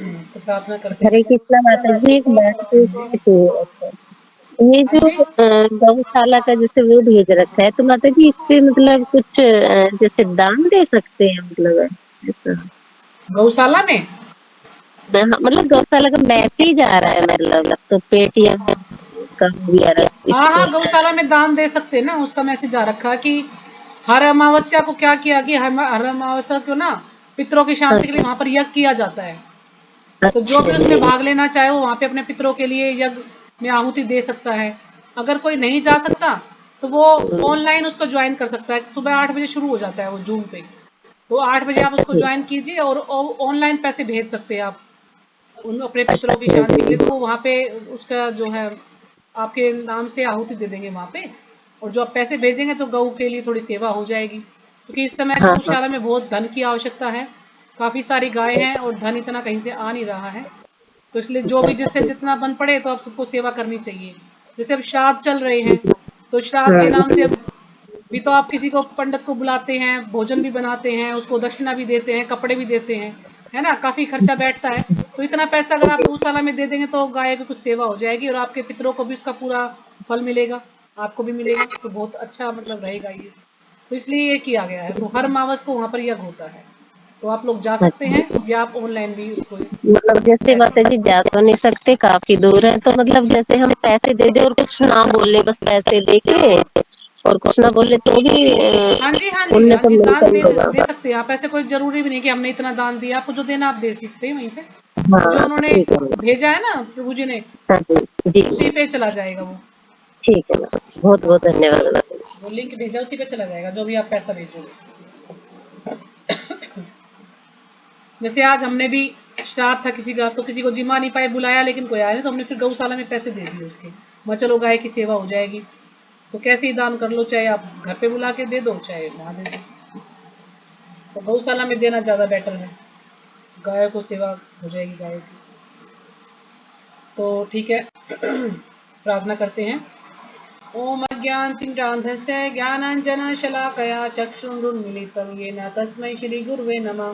तो प्रार्थना करते हरे हैं। कृष्णा माता जी, एक बात पूछनी थी। अच्छा, ये हाँ जो जी। गौशाला का जैसे वो भेज रखा है, तो माता जी इस पे मतलब कुछ जैसे दान दे सकते हैं, मतलब ऐसा? गौशाला में? हाँ, मतलब गौशाला का मैसेज आ रहा है, मतलब तो पेटीएम का भी आ रहा है इस हाँ पे। हाँ, गौशाला में दान दे सकते हैं ना, उसका मैसेज आ रखा है कि हर अमावस्या को क्या किया कि हर अमावस्या को ना पितरों की हाँ शांति के लिए जी। वहां पर यज्ञ किया जाता है। तो जो अच्छा भी उसमें जी। भाग लेना चाहे वो वहां पे अपने पितरों के लिए यज्ञ में आहुति दे सकता है। अगर कोई नहीं जा सकता तो वो ऑनलाइन उसको ज्वाइन कर सकता है। सुबह 8 बजे शुरू हो जाता है वो जूम पे। तो 8 बजे आप अच्छा उसको जी। ज्वाइन कीजिए और ऑनलाइन पैसे भेज सकते हैं आप उन अपने अच्छा पितरों की शांति के लिए। जी। तो वो वहां पे उसका जो है आपके नाम से आहुति दे देंगे वहां पे। और जो आप पैसे भेजेंगे तो गऊ के लिए थोड़ी सेवा हो जाएगी, क्योंकि इस समय हाँ हाँ। गौशाला में बहुत धन की आवश्यकता है। काफी सारी गाय हैं और धन इतना कहीं से आ नहीं रहा है। तो इसलिए जो भी अच्छा जिससे जी। जितना बन पड़े तो आप सबको सेवा करनी चाहिए। जैसे अब श्राद्ध चल रहे हैं, तो श्राद्ध हाँ के नाम से जी। अब भी तो आप किसी को पंडित को बुलाते हैं, भोजन भी बनाते हैं, उसको दक्षिणा भी देते हैं, कपड़े भी देते हैं, है ना, काफी खर्चा बैठता है। तो इतना पैसा अगर आप गौशाला में दे देंगे तो गाय की कुछ सेवा हो जाएगी और आपके पितरों को भी उसका पूरा फल मिलेगा, आपको भी मिलेगा। तो बहुत अच्छा मतलब रहेगा ये। तो इसलिए ये किया गया है। तो हर मावस को वहां पर यज्ञ होता है। तो आप लोग जा सकते अच्छा। हैं या आप ऑनलाइन भी उसको मतलब जैसे माता जी जा तो नहीं सकते, काफी दूर है, तो मतलब जैसे हम पैसे दे दे और कुछ ना बोले, बस पैसे दे के और कुछ ना बोले तो भी हाँ जी, हाँ जी, पुण्य हाँ तो जी, दान मिलता ही दे होगा। सकते हैं आप। ऐसे कोई जरूरी भी नहीं कि हमने इतना दान दिया, आपको जो देना आप दे सकते हैं वहीं पे। जो हाँ उन्होंने ठीक है। भेजा है ना प्रभु जी ने, हाँ जी उसी जी। पे चला जाएगा वो। ठीक है माता जी, बहुत हाँ, बहुत धन्यवाद माता जी। जो लिंक भेजा उसी पे चला जाएगा, जो भी आप पैसा भेजोगे। जैसे आज हमने भी श्राद्ध था किसी का, तो किसी को जिम्मा नहीं पाए बुलाया, लेकिन कोई आया नहीं, तो हमने फिर गौशाला में पैसे दे दिए उसके। मैं चलो गाय की सेवा हो जाएगी। तो कैसे ही दान कर लो, चाहे आप घर पे बुला के दे दो, चाहे वहां दे दो। तो गौशाला में देना ज्यादा बेटर है, गाय को सेवा हो जाएगी गाय की। तो ठीक है। प्रार्थना करते हैं। ओम अज्ञानतिमिरान्धस्य ज्ञानाञ्जनशलाकया चक्षुरुन्मीलितं येन तस्मै श्रीगुरुवे नमः।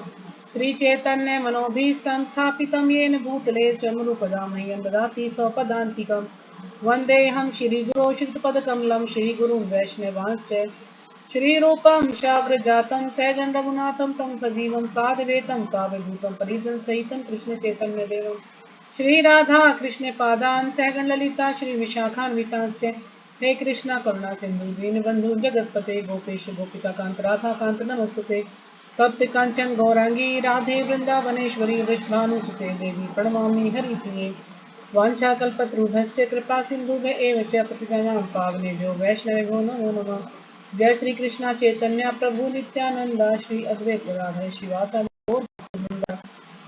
श्रीचैतन्यमनोभीष्टं स्थापितं येन भूतले स्वयं रूपदा मह्यं ददाति स्वपदान्तिकं। वन्देऽहं श्रीगुरो श्रीयुतपदकमलं श्रीगुरुं वैष्णवांश्च श्रीरूपं साग्रजातं सैगं रघुनाथं तं सजीवं साद्वैतं सावधूतं परिजनसहितं कृष्णचैतन्यदेवं श्रीराधा कृष्णपादान् सहगण ललिता श्रीविशाखान्वितांश्च हे कृष्णा करुणा सिंधु दीनबंधु जगतपते गोपेश गोपिका कांत राधा कांत नमस्तुते। तप्त कांचन गौरांगी राधे वृंदावनेश्वरी वृषभानुसुते देवी प्रणमामि हरिप्रिये। वाञ्छाकल्पतरुभ्यश्च कृपा सिन्धुभ्य एव च पतितानां पावनेभ्यो वैष्णवेभ्यो नमो नमः। जय श्री कृष्णा चैतन्य प्रभु नित्यानंद श्री अद्वैत राधे शिवासादि गौर।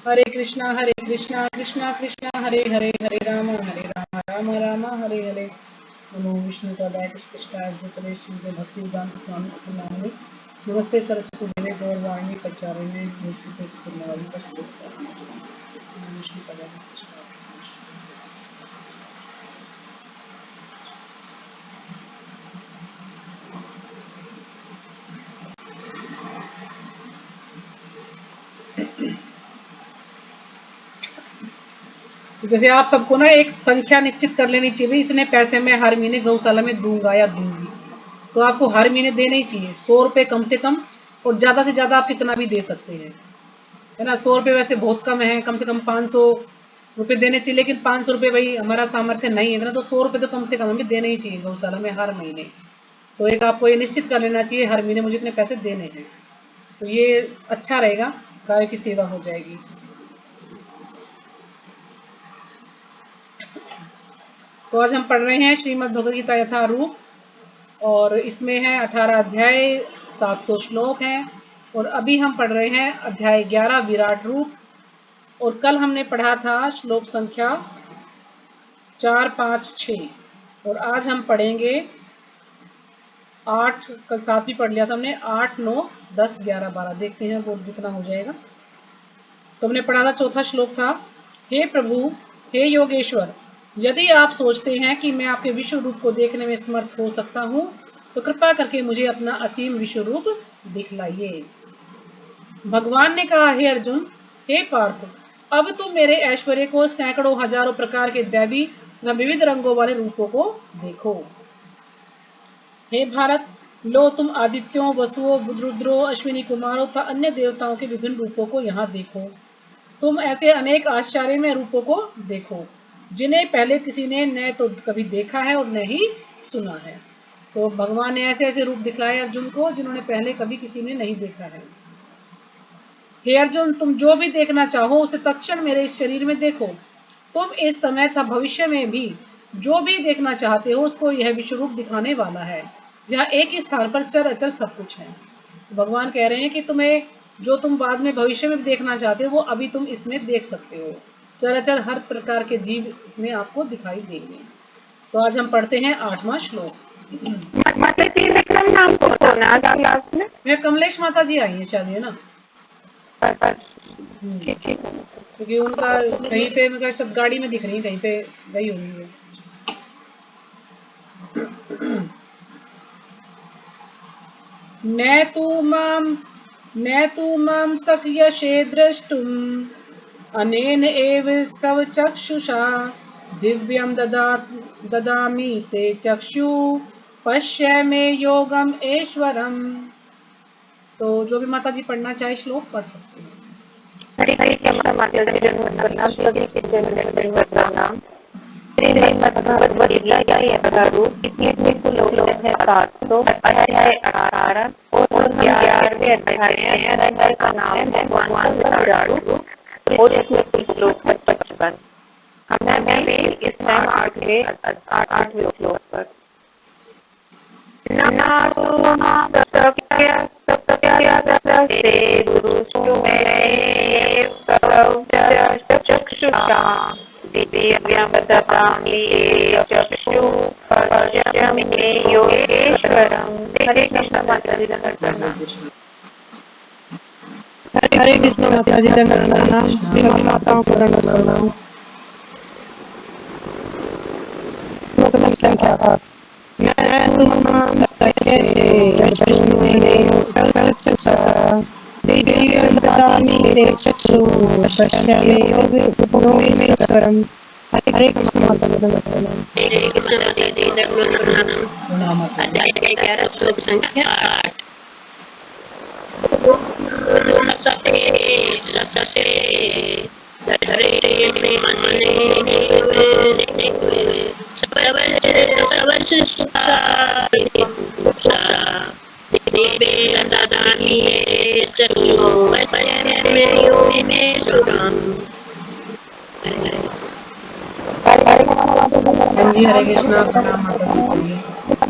हरे कृष्णा कृष्णा कृष्णा हरे हरे, हरे राम राम राम हरे हरे। नमो विष्णु पदाय कृष्णाय भूतले श्रीमते भक्ति वेदांत स्वामी नामिने। नमस्ते सरस्वती देवे गौरवाणी प्रचारिणे मूर्ति से सुनवारी प्रस्तुत। विष्णु पदाय कृष्णाय। तो जैसे आप सबको ना एक संख्या निश्चित कर लेनी चाहिए, भाई इतने पैसे मैं हर महीने गौशाला में दूंगा या दूंगी। तो आपको हर महीने देने ही चाहिए 100 रुपये कम से कम। और ज्यादा से ज्यादा आप कितना भी दे सकते हैं, है ना। 100 रुपये वैसे बहुत कम है, कम से कम 500 रुपये देने चाहिए। लेकिन 500 रुपये भाई हमारा सामर्थ्य नहीं है ना, तो 100 रुपये तो कम से कम हमें देने ही चाहिए गौशाला में हर महीने। तो एक आपको ये निश्चित कर लेना चाहिए हर महीने मुझे इतने पैसे देने हैं। तो ये अच्छा रहेगा, गाय की सेवा हो जाएगी। तो आज हम पढ़ रहे हैं श्रीमद् भगवद गीता यथारूप, और इसमें है 18 अध्याय, 700 श्लोक हैं। और अभी हम पढ़ रहे हैं अध्याय 11 विराट रूप। और कल हमने पढ़ा था श्लोक संख्या 4, 5, 6। और आज हम पढ़ेंगे 8। कल 7 भी पढ़ लिया था हमने, 8, 9, 10, 11, 12। देखते हैं वो जितना हो जाएगा। तो हमने पढ़ा था, चौथा श्लोक था, हे प्रभु, हे योगेश्वर, यदि आप सोचते हैं कि मैं आपके विश्व रूप को देखने में समर्थ हो सकता हूँ तो कृपा करके मुझे अपना असीम विश्व रूप दिखलाइए। भगवान ने कहा, हे अर्जुन, हे पार्थ, अब तुम मेरे ऐश्वर्य को, सैकड़ों हजारों प्रकार के दैवी व विविध रंगों वाले रूपों को देखो। हे भारत, लो तुम आदित्यों, वसुओं, रुद्रों, अश्विनी कुमारों तथा अन्य देवताओं के विभिन्न रूपों को यहाँ देखो। तुम ऐसे अनेक आश्चर्य में रूपों को देखो जिन्हें पहले किसी ने न तो कभी देखा है और न ही सुना है। तो भगवान ने ऐसे ऐसे रूप दिखलाए अर्जुन को जिन्होंने पहले कभी किसी ने नहीं देखा है। हे अर्जुन, तुम जो भी देखना चाहो उसे तत्क्षण मेरे इस शरीर में देखो। तुम इस समय तथा भविष्य में भी जो भी देखना चाहते हो उसको यह विश्व रूप दिखाने वाला है, जहाँ एक ही स्थान पर चर अचर सब कुछ है। भगवान कह रहे हैं कि तुम्हें जो तुम बाद में भविष्य में देखना चाहते हो वो अभी तुम इसमें देख सकते हो। चराचर हर प्रकार के जीव इसमें आपको दिखाई देंगे। तो आज हम पढ़ते हैं 8वां श्लोक। माता जी विक्रम नाम को ना क्लास में ये कमलेश माता जी आई है शायद, है ना? क्योंकि उनका कहीं पे उनका सब गाड़ी में दिख रही है, कहीं पे गई हुई है। न तु मां सक्यशे द्रष्टुम् अनेन एव स्वचक्षुषा दिव्यं ददामि ते चक्षु पश्य मे योगम ऐश्वरम। तो जो भी माता जी पढ़ना चाहे श्लोक पढ़ सकते हैं। हरे हरे कृष्ण माता जी जन्म सभी के जन्म श्रीमद्भगवद गीता के अनुरूप इतने लोग हैं 700 अध्याय 18 और 11वें अध्याय का नाम है भगवान विराड़ू और इसमें श्लोक 55। हमें भी इस टाइम 8वें श्लोक पर चक्षुषा दिव्यं ददामि चक्षु पश्य मे योगेश्वरम्। हरे कृष्ण माता जी हरे कृष्ण माता जी प्रणाम माताओं को प्रणाम। संख्या का मैं तुम सच्चे विष्णु में कल्पता दिव्य ददामि ते चक्षु पश्य मे योगेश्वरम्। हरे कृष्ण माता जी प्रणाम। हरे कृष्ण माता जी प्रणाम। अध्याय 11 श्लोक संख्या 8। जी हरे कृष्णा, प्रणाम माता जी के लिए।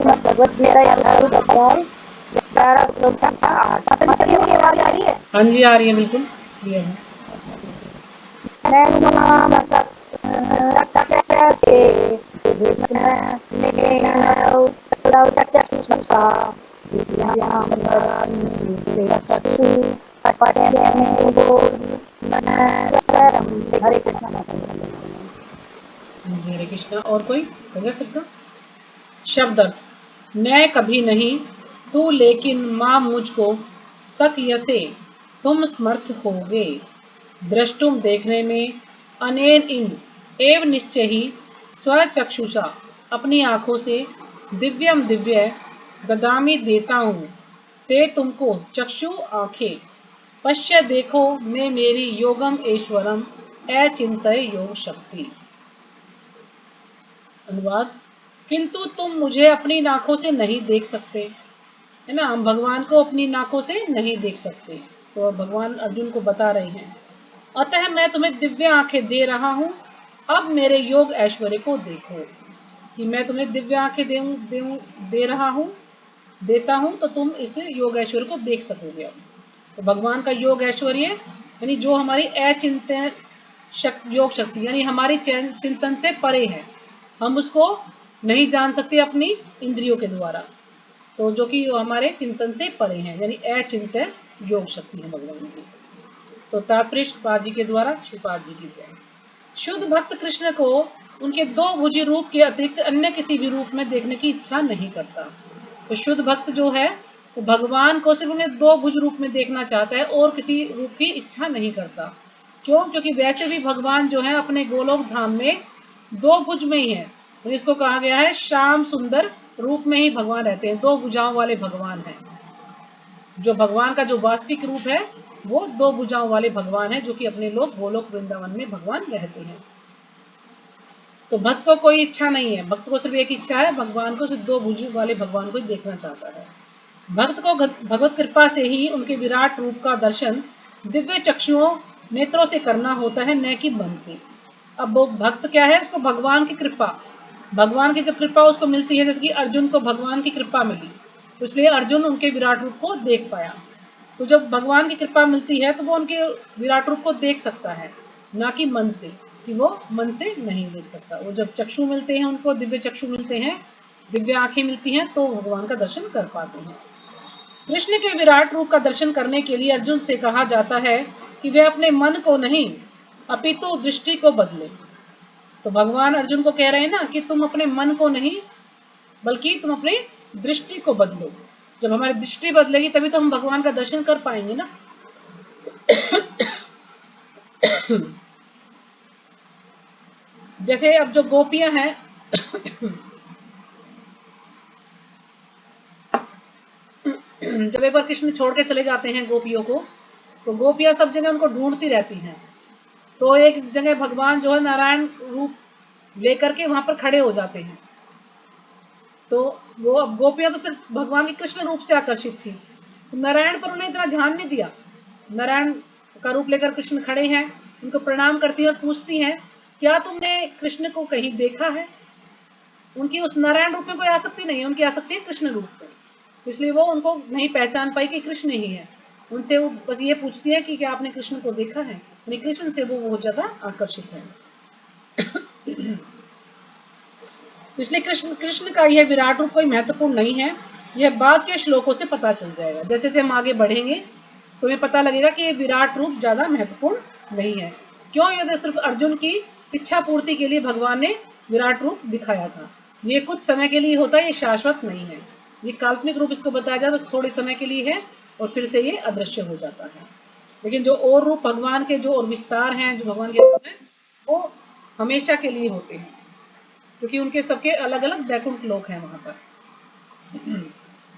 भगवत गीता 11 श्लोक संख्या 8। माता जी की आवाज आ रही है? हाँ जी आ रही है, बिल्कुल क्लियर है। हरे कृष्ण माता जी हरे कृष्णा। और कोई हो गया सबका? शब्द अर्थ। मैं कभी नहीं, तू लेकिन माँ मुझको सक्यसे तुम समर्थ होगे द्रष्टुम देखने में, अनेन इन एव निश्चय ही स्वचक्षुषा अपनी आंखों से, दिव्यम दिव्य ददामी देता हूँ ते तुमको चक्षु आंखें, पश्य देखो मैं मेरी योगम ऐश्वरम अचिंत्य योग शक्ति। अनुवाद। किंतु तुम मुझे अपनी नाकों से नहीं देख सकते, है ना? हम भगवान को अपनी नाकों से नहीं देख सकते। तो भगवान अर्जुन को बता रहे हैं, अतः मैं तुम्हें दिव्य आंखें दे रहा हूँ, अब मेरे योग ऐश्वर्य को देखो। कि मैं तुम्हें दिव्य आंखें दे रहा हूँ, देता हूँ, तो तुम इस योग ऐश्वर्य को देख सकोगे। अब तो भगवान का योग ऐश्वर्य यानी जो हमारी अचिंत्य योग शक्ति यानी हमारी चिंतन से परे है, हम उसको नहीं जान सकते अपनी इंद्रियों के द्वारा, तो जो कि हमारे चिंतन से परे हैं, यानी अचिंत्य योग शक्ति है भगवान की। तो तात्पर्य श्रीपाद जी के द्वारा श्रीपाद जी की जय। शुद्ध भक्त कृष्ण को उनके दो भुजी रूप के अतिरिक्त अन्य किसी भी रूप में देखने की इच्छा नहीं करता। तो शुद्ध भक्त जो है वो भगवान को सिर्फ उन्हें दो भुज रूप में देखना चाहता है और किसी रूप की इच्छा नहीं करता। क्यों? क्योंकि वैसे भी भगवान जो है अपने गोलोक धाम में दो भुज में ही है, तो इसको कहा गया है श्याम सुंदर रूप में ही भगवान रहते हैं, दो भुजाओं वाले भगवान हैं। जो भगवान का जो वास्तविक रूप है वो दो भुजाओं वाले भगवान है, जो कि अपने लोग गोलोक वृंदावन में भगवान रहते हैं। तो भक्त को कोई इच्छा नहीं है, भक्त को सिर्फ एक इच्छा है, भगवान को सिर्फ दो भुज वाले भगवान को ही देखना चाहता है। भक्त को भगवत कृपा से ही उनके विराट रूप का दर्शन दिव्य चक्षुओं नेत्रों से करना होता है, न कि मन से। अब वो भक्त क्या है, उसको भगवान की कृपा, भगवान की जब कृपा उसको मिलती है, जैसे कि अर्जुन को भगवान की कृपा मिली, तो इसलिए अर्जुन उनके विराट रूप को देख पाया। तो जब भगवान की कृपा मिलती है तो वो उनके विराट रूप को देख सकता है, ना कि मन से, कि वो मन से नहीं देख सकता। वो जब चक्षु मिलते हैं, उनको दिव्य चक्षु मिलते हैं, दिव्य आंखें मिलती हैं, तो भगवान का दर्शन कर पाते हैं। कृष्ण के विराट रूप का दर्शन करने के लिए अर्जुन से कहा जाता है कि वे अपने मन को नहीं अपितु दृष्टि को बदले। तो भगवान अर्जुन को कह रहे हैं ना कि तुम अपने मन को नहीं बल्कि तुम अपनी दृष्टि को बदलो। जब हमारी दृष्टि बदलेगी तभी तो हम भगवान का दर्शन कर पाएंगे ना। जैसे अब जो गोपियां हैं जब एक बार कृष्ण छोड़ के चले जाते हैं गोपियों को, तो गोपियां सब जगह उनको ढूंढती रहती हैं। तो एक जगह भगवान जो है नारायण रूप लेकर के वहां पर खड़े हो जाते हैं। तो वो अब गोपियां तो सिर्फ भगवान के कृष्ण रूप से आकर्षित थी, नारायण पर उन्हें इतना ध्यान नहीं दिया। नारायण का रूप लेकर कृष्ण खड़े हैं, उनको प्रणाम करती हैं और पूछती हैं क्या तुमने कृष्ण को कहीं देखा है। उनकी उस नारायण रूप में कोई आसक्ति नहीं है, उनकी आसक्ति है कृष्ण रूप में, तो इसलिए वो उनको नहीं पहचान पाई कि कृष्ण ही है। उनसे वो बस ये पूछती है कि क्या आपने कृष्ण को देखा है। यानी कृष्ण से वो बहुत ज्यादा आकर्षित है। इसलिए कृष्ण का यह विराट रूप कोई महत्वपूर्ण नहीं है, यह बाद के श्लोकों से पता चल जाएगा। जैसे जैसे हम आगे बढ़ेंगे तो हमें पता लगेगा कि ये विराट रूप ज्यादा महत्वपूर्ण नहीं है। क्यों? यदि सिर्फ अर्जुन की इच्छा पूर्ति के लिए भगवान ने विराट रूप दिखाया था। ये कुछ समय के लिए होता है, ये शाश्वत नहीं है। ये काल्पनिक रूप इसको बताया जाए बस थोड़े समय के लिए है और फिर से ये अदृश्य हो जाता है। लेकिन जो और रूप भगवान के जो और विस्तार हैं जो भगवान के रूप हैं वो हमेशा के लिए होते हैं, क्योंकि उनके सबके अलग अलग बैकुंठ लोक हैं वहां पर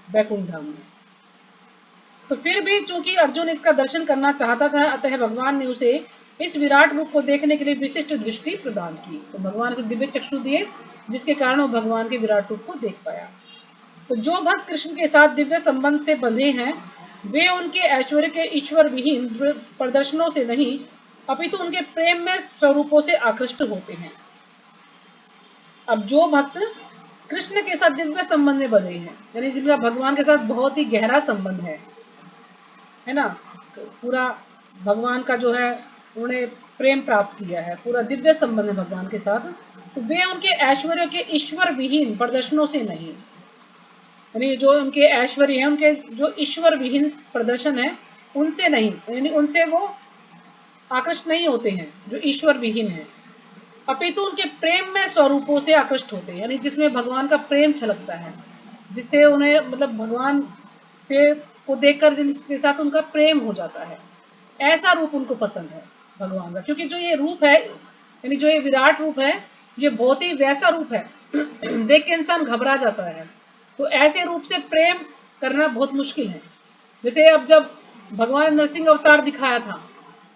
बैकुंठ धाम में। तो फिर भी चूंकि अर्जुन इसका दर्शन करना चाहता था, अतः भगवान ने उसे इस विराट रूप को देखने के लिए विशिष्ट दृष्टि प्रदान की। तो भगवान उसे दिव्य चक्षु दिए, जिसके कारण वो भगवान के विराट रूप को देख पाया। तो जो भक्त कृष्ण के साथ दिव्य संबंध से बंधे हैं, वे उनके ऐश्वर्य के ईश्वर विहीन प्रदर्शनों से नहीं अपितु उनके प्रेम में स्वरूपों से आकृष्ट होते हैं। अब जो भक्त कृष्ण के साथ दिव्य संबंध में बंधे हैं, यानी जिनका भगवान के साथ बहुत ही गहरा संबंध है ना, तो पूरा भगवान का जो है उन्हें प्रेम प्राप्त किया है, पूरा दिव्य संबंध है भगवान के साथ, तो वे उनके ऐश्वर्य के ईश्वर विहीन प्रदर्शनों से नहीं, यानी जो उनके ऐश्वर्य है, उनके जो ईश्वर विहीन प्रदर्शन है उनसे नहीं, यानी उनसे वो आकृष्ट नहीं होते हैं जो ईश्वर विहीन है, अपितु उनके प्रेम में स्वरूपों से आकृष्ट होते हैं, यानी जिसमें भगवान का प्रेम छलकता है, जिससे उन्हें मतलब भगवान से को देखकर जिनके साथ उनका प्रेम हो जाता है, ऐसा रूप उनको पसंद है भगवान का। क्योंकि जो ये रूप है, यानी जो ये विराट रूप है, ये बहुत ही वैसा रूप है देख के इंसान घबरा जाता है। तो ऐसे रूप से प्रेम करना बहुत मुश्किल है। जैसे अब जब भगवान नरसिंह अवतार दिखाया था,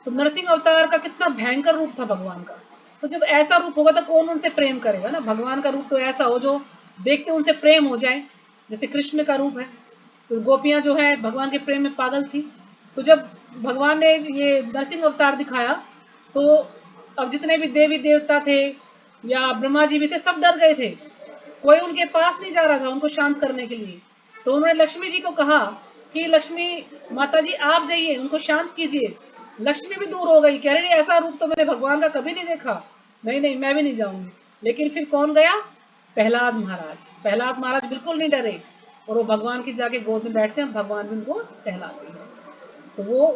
तो नरसिंह अवतार का कितना भयंकर रूप था भगवान का। तो जब ऐसा रूप होगा तो कौन उनसे प्रेम करेगा ना। भगवान का रूप तो ऐसा हो जो देखते उनसे प्रेम हो जाए, जैसे कृष्ण का रूप है। तो गोपियां जो है भगवान के प्रेम में पागल थी। तो जब भगवान ने ये नरसिंह अवतार दिखाया, तो अब जितने भी देवी देवता थे या ब्रह्मा जी भी थे, सब डर गए थे, कोई उनके पास नहीं जा रहा था उनको शांत करने के लिए। तो उन्होंने लक्ष्मी जी को कहा कि लक्ष्मी माता जी आप जाइए, उनको शांत कीजिए। लक्ष्मी भी दूर हो गई, कह रही ऐसा रूप तो मैंने भगवान का कभी नहीं देखा, नहीं नहीं मैं भी नहीं जाऊंगी। लेकिन फिर कौन गया? प्रहलाद महाराज। प्रहलाद महाराज बिल्कुल नहीं डरे और वो भगवान की जाके गोद में बैठते हैं, भगवान भी उनको सहलाते हैं। तो वो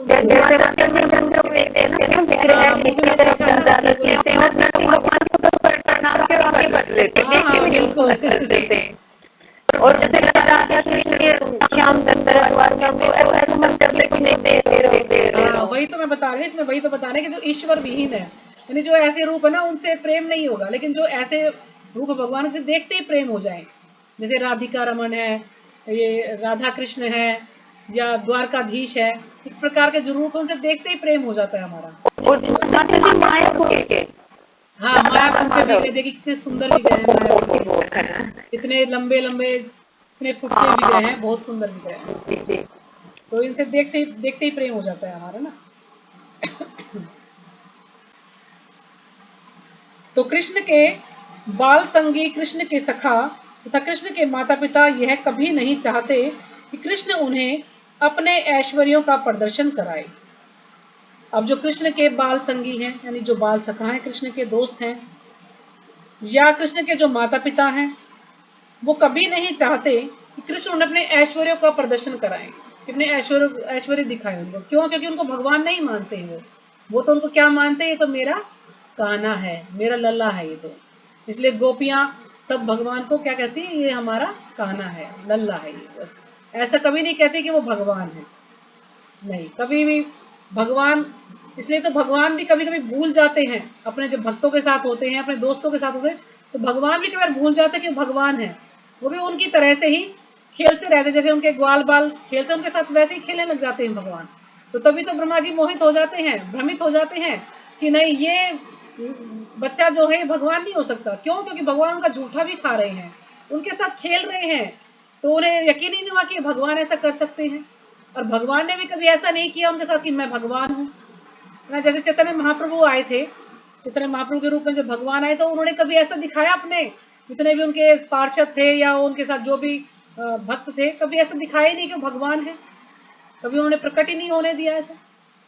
और जैसे कृष्ण के श्याम सुंदर द्वार में वो ऐसा मन कर ले कि नहीं दे रहे हो। वही तो मैं बता रही हूँ, इसमें वही तो बताना है कि जो ईश्वर विहीन है, यानी जो ऐसे रूप है ना उनसे प्रेम नहीं होगा, लेकिन जो ऐसे रूप भगवान से देखते ही प्रेम हो जाए, जैसे राधिका रमन है, ये राधा कृष्ण है, या द्वारकाधीश है, इस प्रकार के जो रूप है उनसे देखते ही प्रेम हो जाता है हमारा। और माता जी माया को के हाँ, मायापुर के विग्रह देखिए कितने सुंदर विग्रह हैं मायापुर के, इतने लंबे लंबे, इतने फुटते विग्रह हैं, बहुत सुंदर विग्रह हैं। तो इनसे देखते ही प्रेम हो जाता है हमारा ना। तो कृष्ण के बाल संगी, कृष्ण के सखा तथा कृष्ण के माता पिता यह कभी नहीं चाहते कि कृष्ण उन्हें अपने ऐश्वर्यों का प्रदर्शन कराए। अब जो कृष्ण के बाल संगी हैं, यानी जो बाल सखा हैं, कृष्ण के दोस्त हैं, या कृष्ण के जो माता पिता हैं, वो कभी नहीं चाहते कि कृष्ण उन्हें अपने ऐश्वर्यों का प्रदर्शन कराएं, अपने ऐश्वर्य दिखाएं उनको। क्यों? क्योंकि उनको भगवान नहीं मानते हैं वो तो उनको क्या मानते हैं, ये तो मेरा कान्हा है, मेरा लल्ला है ये तो। इसलिए गोपियां सब भगवान को क्या कहती है, ये हमारा कान्हा है, लल्ला है ये, बस। ऐसा कभी नहीं कहते कि वो भगवान है, नहीं, कभी भी भगवान। इसलिए तो भगवान भी कभी कभी भूल जाते हैं, अपने जब भक्तों के साथ होते हैं, अपने दोस्तों के साथ होते हैं, तो भगवान भी कई बार भूल जाते हैं कि भगवान है। वो भी उनकी तरह से ही खेलते रहते, जैसे उनके ग्वाल बाल खेलते उनके साथ, वैसे ही खेलने लग जाते हैं भगवान। तो तभी तो ब्रह्मा जी मोहित हो जाते हैं, भ्रमित हो जाते हैं कि नहीं, ये बच्चा जो है भगवान नहीं हो सकता। क्यों? क्योंकि भगवान उनका झूठा भी खा रहे हैं, उनके साथ खेल रहे हैं, तो उन्हें यकीन ही नहीं हुआ कि भगवान ऐसा कर सकते हैं। और भगवान ने भी कभी ऐसा नहीं किया उनके साथ कि मैं भगवान हूँ ना। जैसे चैतन्य महाप्रभु आए थे, चैतन्य महाप्रभु के रूप में जब भगवान आए, तो उन्होंने कभी ऐसा दिखाया अपने जितने भी उनके पार्षद थे या उनके साथ जो भी भक्त थे, कभी ऐसा दिखाया ही नहीं कि भगवान है। कभी उन्होंने प्रकट ही नहीं होने दिया ऐसा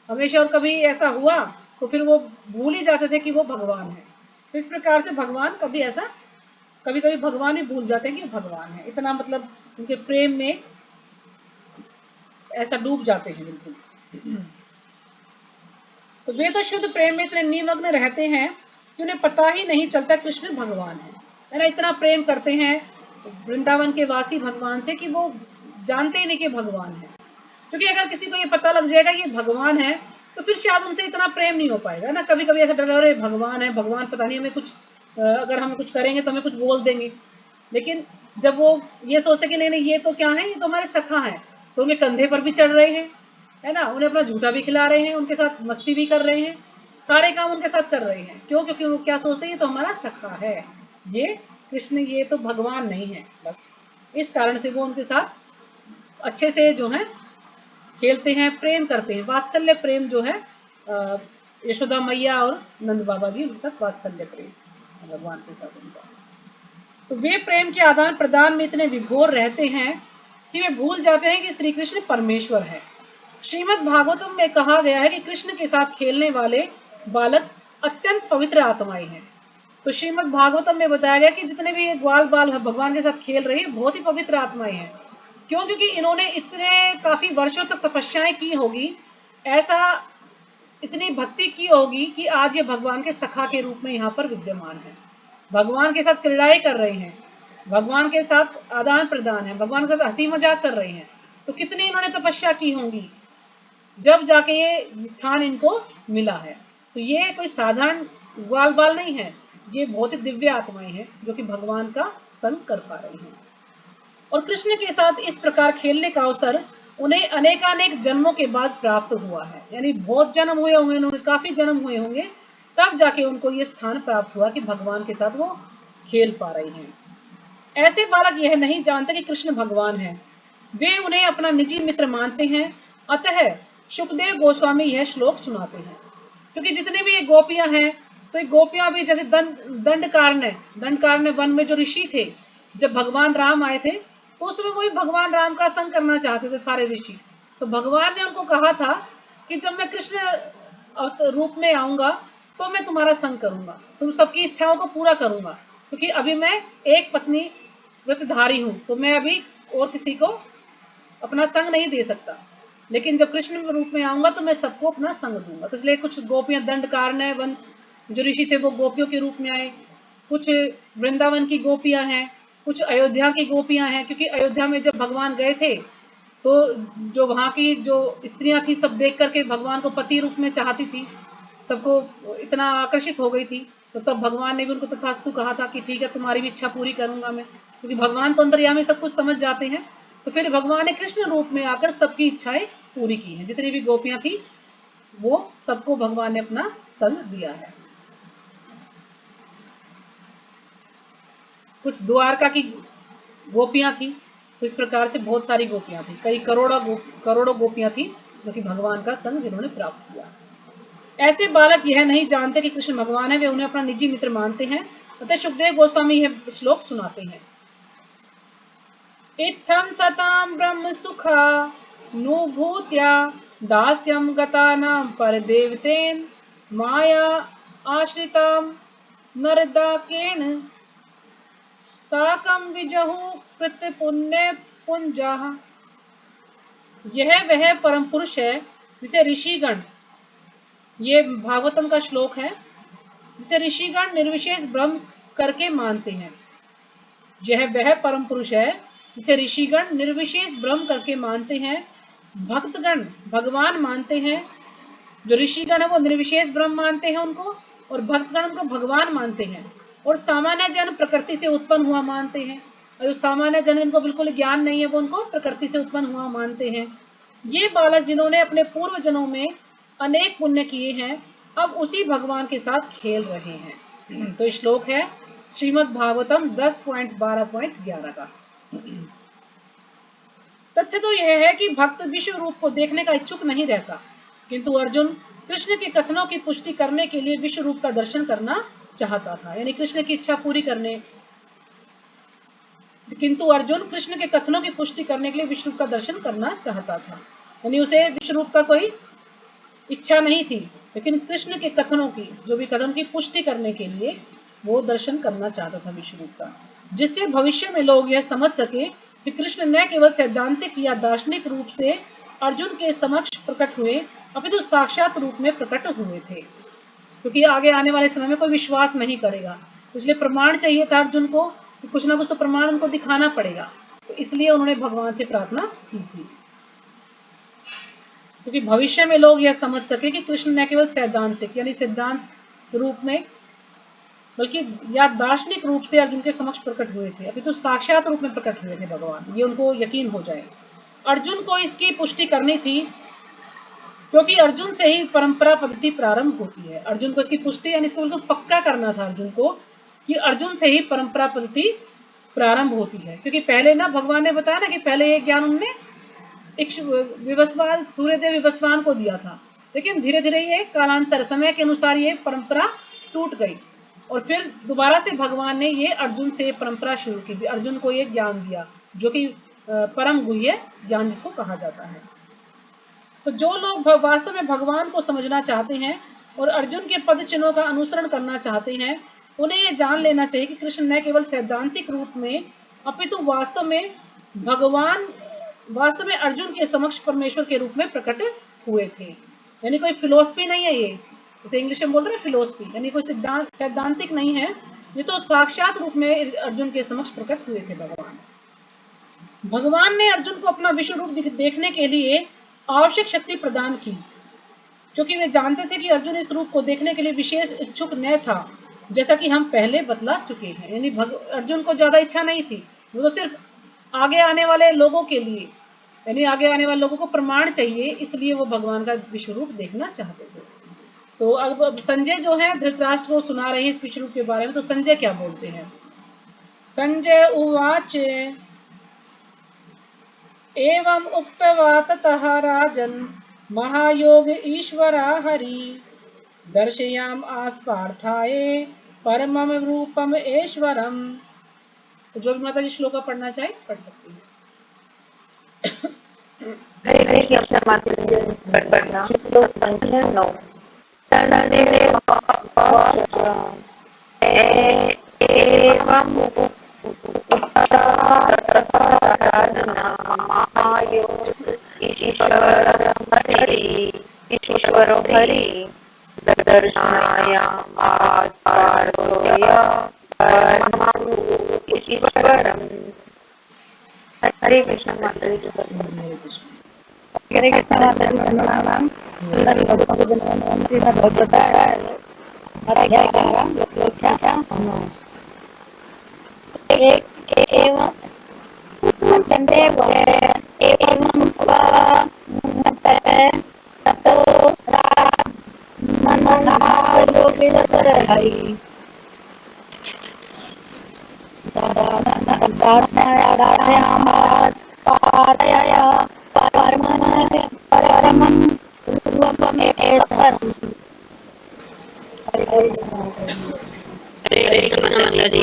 हमेशा। और कभी ऐसा हुआ तो फिर वो भूल ही जाते थे कि वो भगवान है। तो इस प्रकार से भगवान कभी ऐसा, कभी कभी भगवान भी भूल जाते हैं कि भगवान है, इतना मतलब उनके प्रेम में ऐसा डूब जाते हैं बिल्कुल। तो वे तो शुद्ध प्रेम में इतने निमग्न रहते हैं कि उन्हें पता ही नहीं चलता कृष्ण भगवान है ना। इतना प्रेम करते हैं वृंदावन के वासी भगवान से कि वो जानते ही नहीं कि भगवान है। क्योंकि अगर किसी को ये पता लग जाएगा ये भगवान है, तो फिर शायद उनसे इतना प्रेम नहीं हो पाएगा ना। कभी कभी ऐसा डर, अरे भगवान है, भगवान पता नहीं हमें कुछ, अगर हम कुछ करेंगे तो हमें कुछ बोल देंगे। लेकिन जब वो ये सोचते कि नहीं नहीं, ये तो क्या है, ये तो हमारे सखा है, तो उनके कंधे पर भी चढ़ रहे हैं, है ना, उन्हें अपना झूठा भी खिला रहे हैं, उनके साथ मस्ती भी कर रहे हैं, सारे काम उनके साथ कर रहे हैं। क्यों? क्योंकि वो क्या सोचते हैं, ये तो हमारा सखा है, ये कृष्ण, ये तो भगवान नहीं है, बस इस कारण से वो उनके साथ अच्छे से जो है खेलते हैं, प्रेम करते हैं। वात्सल्य प्रेम जो है यशोदा मैया और नंद बाबा जी उनके साथ वात्सल्य प्रेम भगवान के साथ उनका। तो वे प्रेम के आदान प्रदान में इतने विभोर रहते हैं कि वे भूल जाते हैं कि श्री कृष्ण परमेश्वर है। श्रीमद् भागवतम में कहा गया है कि कृष्ण के साथ खेलने वाले बालक अत्यंत पवित्र आत्माएं हैं। तो श्रीमद् भागवतम में बताया गया कि जितने भी ये ग्वाल बाल भगवान के साथ खेल रहे हैं, बहुत ही पवित्र आत्माएं हैं। क्यों? क्योंकि इन्होंने इतने काफी वर्षों तक तपस्याएं की होगी, ऐसा इतनी भक्ति की होगी कि आज ये भगवान के सखा के रूप में यहाँ पर विद्यमान है, भगवान के साथ क्रीड़ाएं कर रहे हैं, भगवान के साथ आदान प्रदान है, भगवान के साथ हंसी मजाक कर रहे हैं। तो कितनी इन्होंने तपस्या की होंगी, जब जाके ये स्थान इनको मिला है। तो ये कोई साधारण ग्वाल बाल नहीं है, ये बहुत ही दिव्य आत्माएं हैं जो कि भगवान का संग कर पा रही हैं। और कृष्ण के साथ इस प्रकार खेलने का अवसर उन्हें अनेकानेक जन्मों के बाद प्राप्त हुआ है। यानी बहुत जन्म हुए होंगे, उन्होंने काफी जन्म हुए होंगे, तब जाके उनको ये स्थान प्राप्त हुआ कि भगवान के साथ वो खेल पा रही हैं। ऐसे बालक यह नहीं जानते कि कृष्ण भगवान है, वे उन्हें अपना निजी मित्र मानते हैं। अतः सुखदेव गोस्वामी यह श्लोक सुनाते हैं। क्योंकि जितनी भी ये गोपियां हैं, तो ये गोपियां भी जैसे दंडकारण्य वन में जो ऋषि थे, जब भगवान राम आए थे, तो उस समय वो भी भगवान राम का संग करना चाहते थे सारे ऋषि। तो भगवान ने उनको कहा था कि जब मैं कृष्ण रूप में आऊंगा तो मैं तुम्हारा संग करूंगा, तुम सबकी इच्छाओं को पूरा करूंगा। क्योंकि अभी मैं एक पत्नी व्रतधारी हूं, तो मैं अभी और किसी को अपना संग नहीं दे सकता। लेकिन जब कृष्ण रूप में आऊंगा तो मैं सबको अपना संग दूंगा। तो इसलिए कुछ गोपियां दंडकारण्य वन जो ऋषि थे वो गोपियों के रूप में आए, कुछ वृंदावन की गोपियां हैं कुछ अयोध्या की गोपियां हैं, क्योंकि अयोध्या में जब भगवान गए थे तो जो वहाँ की जो स्त्रियां थी सब देख करके भगवान को पति रूप में चाहती थी, सबको इतना आकर्षित हो गई थी। तो तब भगवान ने भी उनको तथास्तु कहा था कि ठीक है, तुम्हारी भी इच्छा पूरी करूंगा मैं, क्योंकि भगवान तो अंतर्यामी सब कुछ समझ जाते हैं। तो फिर भगवान ने कृष्ण रूप में आकर सबकी इच्छाएं पूरी की हैं। जितनी भी गोपियां थी वो सबको भगवान ने अपना संग दिया है। कुछ द्वारका की गोपियां थी, तो इस प्रकार से बहुत सारी गोपियां थी, कई करोड़ों गोपियां थी जो कि भगवान का संग जिन्होंने प्राप्त किया। ऐसे बालक यह नहीं जानते कि कृष्ण भगवान है, वे उन्हें अपना निजी मित्र मानते हैं। अतः सुखदेव गोस्वामी यह श्लोक सुनाते हैं। इत्थं सतां ब्रह्म सुखा नुभूत्या दास्यं गतानां परदेवतेन माया आश्रितां नरदाकेन साकं विजहु कृत पुण्य पुंजाः। यह वह परम पुरुष है जिसे ऋषिगण, ये भागवतम का श्लोक है, जिसे ऋषिगण निर्विशेष ब्रह्म करके मानते हैं। यह वह परम पुरुष है जिसे ऋषिगण निर्विशेष ब्रह्म करके मानते हैं, भक्तगण भगवान मानते हैं। जो ऋषिगण है वो निर्विशेष ब्रह्म मानते हैं उनको, और भक्तगण उनको भगवान मानते हैं। और सामान्य जन प्रकृति से उत्पन्न हुआ मानते हैं, और जो सामान्य जन इनको बिल्कुल ज्ञान नहीं है वो उनको प्रकृति से उत्पन्न हुआ मानते हैं। ये बालक जिन्होंने अपने पूर्व जन्मों में अनेक पुण्य किए हैं, अब उसी भगवान के साथ खेल रहे हैं। तो श्लोक है श्रीमद् भागवतम 10.12.11 का। तथ्य तो यह है कि भक्त विश्व रूप को देखने का इच्छुक नहीं रहता, किंतु अर्जुन कृष्ण के कथनों की पुष्टि करने के लिए विश्व रूप का दर्शन करना चाहता था। यानी कृष्ण की इच्छा पूरी करने, किंतु अर्जुन कृष्ण के कथनों की पुष्टि करने के लिए विश्व रूप का दर्शन करना चाहता था। यानी उसे विश्व रूप का कोई इच्छा नहीं थी, लेकिन कृष्ण के कथनों की, जो भी कथन की पुष्टि करने के लिए वो दर्शन करना चाहता था विश्व रूप का, जिससे भविष्य में लोग यह समझ सके कि कृष्ण न केवल सैद्धांतिक या दार्शनिक रूप से अर्जुन के समक्ष प्रकट हुए, अपितु साक्षात रूप में प्रकट हुए थे। क्योंकि आगे आने वाले समय में कोई विश्वास नहीं करेगा, इसलिए प्रमाण चाहिए था अर्जुन को, कुछ ना कुछ तो प्रमाण उनको दिखाना पड़ेगा। तो इसलिए उन्होंने भगवान से प्रार्थना की थी, क्योंकि भविष्य में लोग यह समझ सके कि कृष्ण न केवल सैद्धांतिक यानी सिद्धांत रूप में, बल्कि या दार्शनिक रूप से अर्जुन के समक्ष प्रकट हुए थे, अभी तो साक्षात रूप में प्रकट हुए थे भगवान, ये उनको यकीन हो जाए। अर्जुन को इसकी पुष्टि करनी थी, क्योंकि अर्जुन से ही परंपरा पद्धति प्रारंभ होती है। अर्जुन को इसकी पुष्टि यानी इसको बिल्कुल पक्का करना था अर्जुन को कि अर्जुन से ही परंपरा पद्धति प्रारंभ होती है। क्योंकि पहले ना भगवान ने बताया ना कि पहले ये ज्ञान उन्होंने विवस्वान सूर्यदेव विवस्वान को दिया था, लेकिन धीरे धीरे ये कालांतर समय के अनुसार ये परंपरा टूट गई, और फिर दोबारा से भगवान ने ये अर्जुन से परंपरा शुरू की, अर्जुन को ये ज्ञान दिया जो कि परम गुह्य ज्ञान जिसको कहा जाता है। तो जो लोग वास्तव में भगवान को समझना चाहते हैं और अर्जुन के पद चिन्हों का अनुसरण करना चाहते हैं, उन्हें ये जान लेना चाहिए कि कृष्ण न केवल सैद्धांतिक रूप में, अपितु वास्तव में भगवान, वास्तव में अर्जुन के समक्ष परमेश्वर के रूप में प्रकट हुए थे। यानी कोई फिलोसफी नहीं है ये, जैसे इंग्लिश में बोलते हैं फिलोसफी, यानी कोई सिद्धांत सैद्धांतिक नहीं है, ये तो साक्षात रूप में अर्जुन के समक्ष प्रकट हुए थे भगवान। भगवान ने अर्जुन को अपना विश्व रूप देखने के लिए आवश्यक शक्ति प्रदान की, क्योंकि वे जानते थे कि अर्जुन इस रूप को देखने के लिए विशेष इच्छुक न था, जैसा कि हम पहले बतला चुके हैं। यानी अर्जुन को ज्यादा इच्छा नहीं थी, वो तो सिर्फ आगे आने वाले लोगों के लिए, यानी आगे आने वाले लोगों को प्रमाण चाहिए, इसलिए वो भगवान का विश्व रूप देखना चाहते थे। तो अब संजय जो है धृतराष्ट्र को सुना रहे हैं इस विश्व रूप के बारे में, तो संजय क्या बोलते हैं। संजय उवाच एवं उक्त्वा ततः राजन् महायोग ईश्वरा हरि दर्शयाम आस्पार्थाय परमम रूपम ऐश्वरम। तो जो भी माता जी श्लोक पढ़ना चाहे पढ़ सकती है। हरे कृष्ण माता जी पढ़ना। श्लोक संख्या 9। ईश्वरो हरि दर्शनायाम आस्पार्थाय ईश्वरम। हरे कृष्ण माता जी। हरे कृष्ण। हरे कृष्ण माता जी। धन्यवाद। श्रीमद् भगवद्गीता अध्याय 11 श्लोक क्या एक एवं संदेव एवं ततो मनोनायोगेश्वर हरि दार्शयामास पारया परमं रूपम ईश्वरम्। हरे कृष्ण माता जी।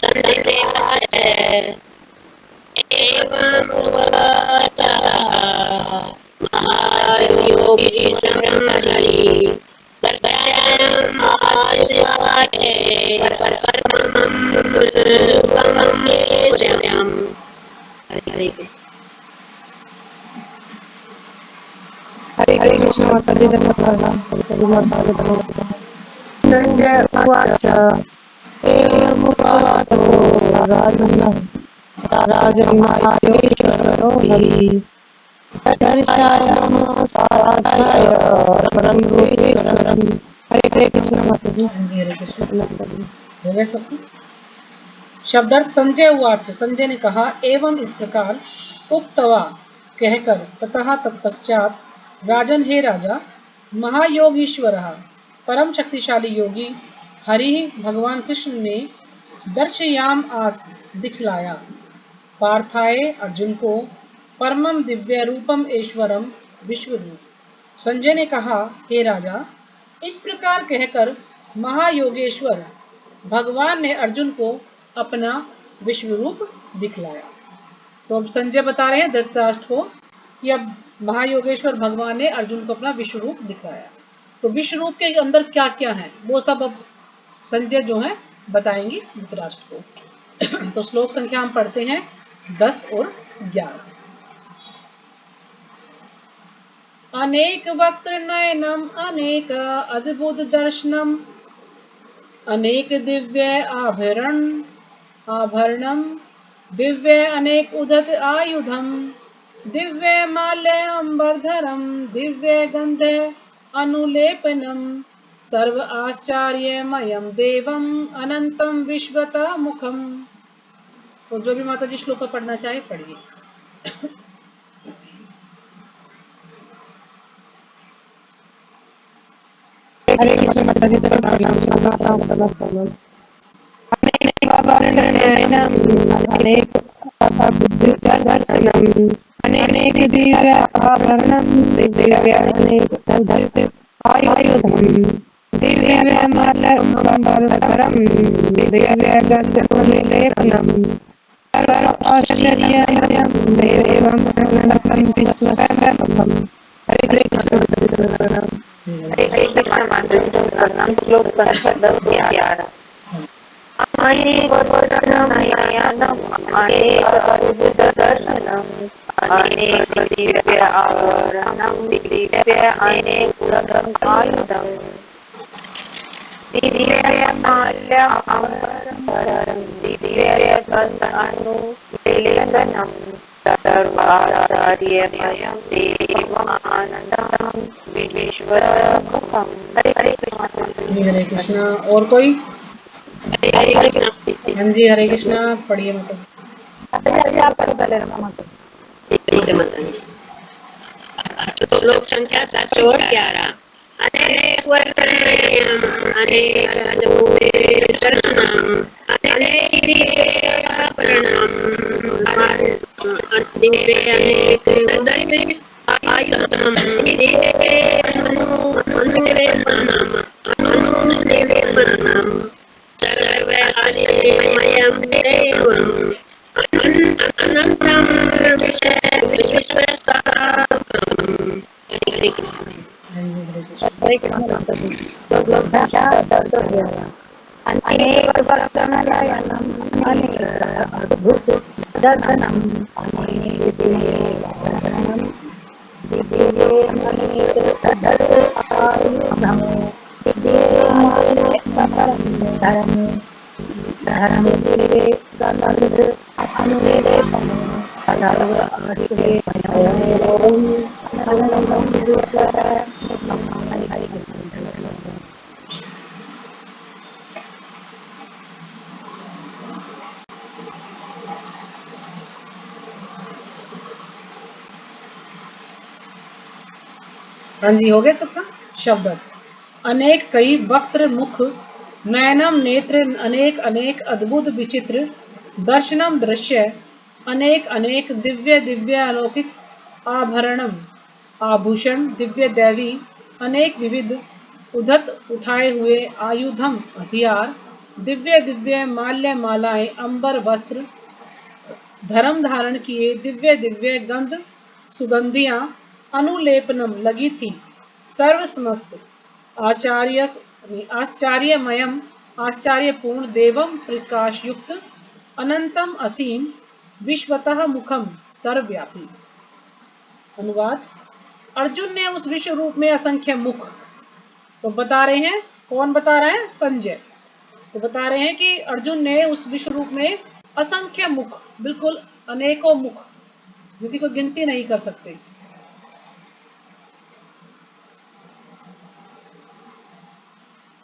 संदेवाच एवं उवाचः महायोगीश्वरं हरि दर्शयामास परमं रूपम् ईश्वरम्। हरे कृष्ण माता जी। धन्यवाद। संजय उवाच एवमुवाचो राजन्नायोगेश्वरो हि दर्शयामासाराध्याय परं रूपेश्वरम्। हरे कृष्ण माता जी। जी हरे कृष्ण। हो गया सबको? शब्दार्थ संजय उवाच, संजय ने कहा, एवं इस प्रकार, उक्तवा कहकर, ततः तत्पश्चात, राजन हे राजा, महायोगीश्वर परम शक्तिशाली योगी हरि भगवान कृष्ण ने दर्शयाम आस दिखलाया, पार्थाए अर्जुन को, परमम दिव्य रूपम ऐश्वरम विश्व रूप। संजय ने कहा, हे राजा, इस प्रकार कहकर महायोगेश्वर भगवान ने अर्जुन को अपना विश्व रूप दिखलाया। तो अब संजय बता रहे हैं धृतराष्ट्र को कि अब महायोगेश्वर भगवान ने अर्जुन को अपना विश्व रूप दिखलाया। तो विश्व रूप के अंदर क्या क्या है वो सब अब संजय जो है बताएंगे धृतराष्ट्र को। तो श्लोक संख्या हम पढ़ते हैं 10 और 11। अनेक वक्त्र नयनम अनेक अद्भुत दर्शनम अनेक दिव्य आभरणम दिव्य अनेक उदत आयुधम दिव्य माल्यंबरधरम दिव्य गंध अनुलेपनम सर्व आश्चर्यमयम देवम अनंतम विश्वता मुखम। तो जो भी माता जी श्लोक पढ़ना चाहे पढ़िए। हरे कृष्ण माता जी। अनेक दर्शनम अनेक दिव्य आभरणम दिव्य अनेक आयुधम दिव्य माल्यंबरधरम दिव्य गंधलेपनम सर्व आश्चर्यमयं देवं अनंतं विश्वरूपम्। हरे कृष्ण माता जी। श्लोक संख्या 10-11। अनेक वर्णनमयम् अनेक अद्भुत दर्शनम् अनेक दिव्य आभरणम् दिव्य अनेक आयुधम् दिव्य माल्यंबरधरम् दिव्य गन्धानुलेपनम् सर्वाचार्यमयं देवमानन्दं विश्वरूपम्। हरे कृष्ण। जी हरे कृष्णा। और कोई? हाँ जी हरे कृष्णा पढ़िए मतलब। श्लोक संख्या 10 और 11। अनेक वर्णनमयम् अनेक अद्भुत दर्शनम् अनेक दिव्य आभरणम् दिव्य अनेक आयुधम् दिव्य अनुलेपनम् सर्व आश्चर्यमयं देवम् अनंतं विश्वरूपम्। हरे कृष्ण। हरे कृष्ण। अनेक वर्णनमयम् अनेक अद्भुत दर्शनम् अनेक दिव्यम् दिव्य अनेक आयुधम् दिव्य माल्यंबरधरम् धर्मवीरे गन्ध अनुभवे सर्व अस्त्रे ओम नमो विश्वेश्वराय। हाँ जी, हो गया सबका शब्द अर्थ। अनेक कई वक्त्र मुख, नयनम नेत्र, अनेक अनेक अद्भुत विचित्र, दर्शनम दृश्य, अनेक अनेक दिव्य दिव्य अलौकिक, आभरणम आभूषण दिव्य दैवी, अनेक विविध उधत उठाए हुए आयुधम हथियार, दिव्य दिव्य माल्य मालाएं अंबर वस्त्र, धर्म धारण किए दिव्य दिव्य गंध सुगंधियां अनुलेपनम लगी थी, सर्व समस्त आचार्य आश्चर्यमयम आश्चर्यपूर्ण देवम प्रकाश युक्त अनंतम असीम विश्वतः मुखम सर्वव्यापी। अनुवाद। अर्जुन ने उस विश्व रूप में असंख्य मुख, तो बता रहे हैं कौन बता रहा है, संजय, तो बता रहे हैं कि अर्जुन ने उस विश्व रूप में असंख्य मुख, बिल्कुल अनेकों मुख जिनकी कोई गिनती नहीं कर सकते,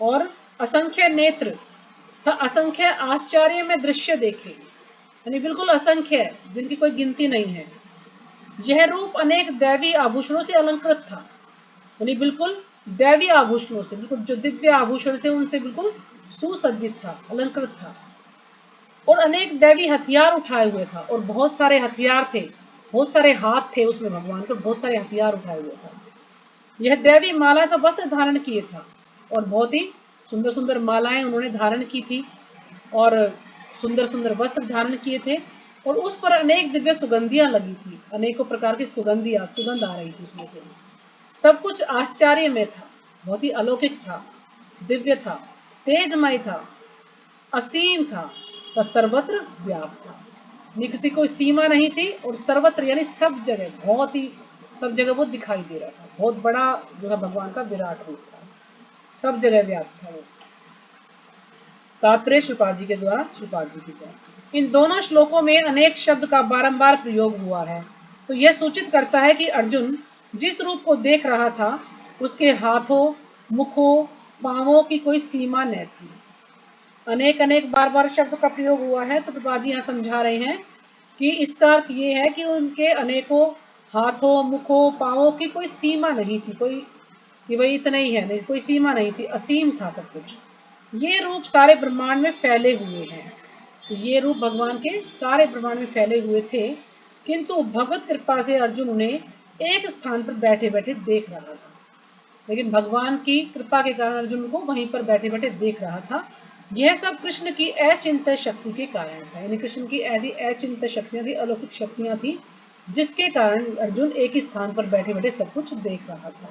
और असंख्य नेत्र था, असंख्य आश्चर्य में दृश्य देखे, यानी बिल्कुल असंख्य जिनकी कोई गिनती नहीं है। यह रूप अनेक दैवी आभूषणों से अलंकृत था, यानी बिल्कुल दैवी आभूषणों से, बिल्कुल जो दिव्य आभूषण से उनसे बिल्कुल सुसज्जित था, अलंकृत था, और अनेक दैवी हथियार उठाए हुए था, और बहुत सारे हथियार थे, बहुत सारे हाथ थे उसमें भगवान को, बहुत सारे हथियार उठाए हुए था। यह दैवी माला का वस्त्र धारण किए था, और बहुत ही सुंदर सुंदर मालाएं उन्होंने धारण की थी, और सुंदर सुंदर वस्त्र धारण किए थे, और उस पर अनेक दिव्य सुगंधियां लगी थी, अनेकों प्रकार की सुगंधियां, सुगंध आ रही थी उसमें से। सब कुछ आश्चर्य में था, बहुत ही अलौकिक था, दिव्य था, तेजमय था, असीम था, और सर्वत्र व्याप्त था, किसी कोई सीमा नहीं थी, और सर्वत्र यानी सब जगह, बहुत ही सब जगह वो दिखाई दे रहा था, बहुत बड़ा जो है भगवान का विराट रूप था, सब जगह व्याप्त था वो। तात्पर्य श्रीपाद जी के द्वारा, श्रीपाद जी की जय। इन दोनों श्लोकों में अनेक शब्द का बारंबार प्रयोग हुआ है, तो यह सूचित करता है कि अर्जुन जिस रूप को देख रहा था उसके हाथों, मुखों, पांवों की कोई सीमा न थी। अनेक अनेक बार बार शब्द का प्रयोग हुआ है, तो प्रभुपाद जी यहाँ समझा रहे हैं कि इसका अर्थ ये है कि उनके अनेकों हाथों, मुखों, पांवों की कोई सीमा नहीं थी, कोई कि भाई इतना ही है, नहीं, कोई सीमा नहीं थी, असीम था सब कुछ। ये रूप सारे ब्रह्मांड में फैले हुए हैं, तो ये रूप भगवान के सारे ब्रह्मांड में फैले हुए थे, किंतु भगवत कृपा से अर्जुन उन्हें एक स्थान पर बैठे बैठे देख रहा था, लेकिन भगवान की कृपा के कारण अर्जुन को वहीं पर बैठे बैठे देख रहा था। यह सब कृष्ण की अचिंत्य शक्ति के कारण था, यानी कृष्ण की ऐसी अचिंत्य शक्तियां थी, अलौकिक शक्तियां थी, जिसके कारण अर्जुन एक ही स्थान पर बैठे बैठे सब कुछ देख रहा था,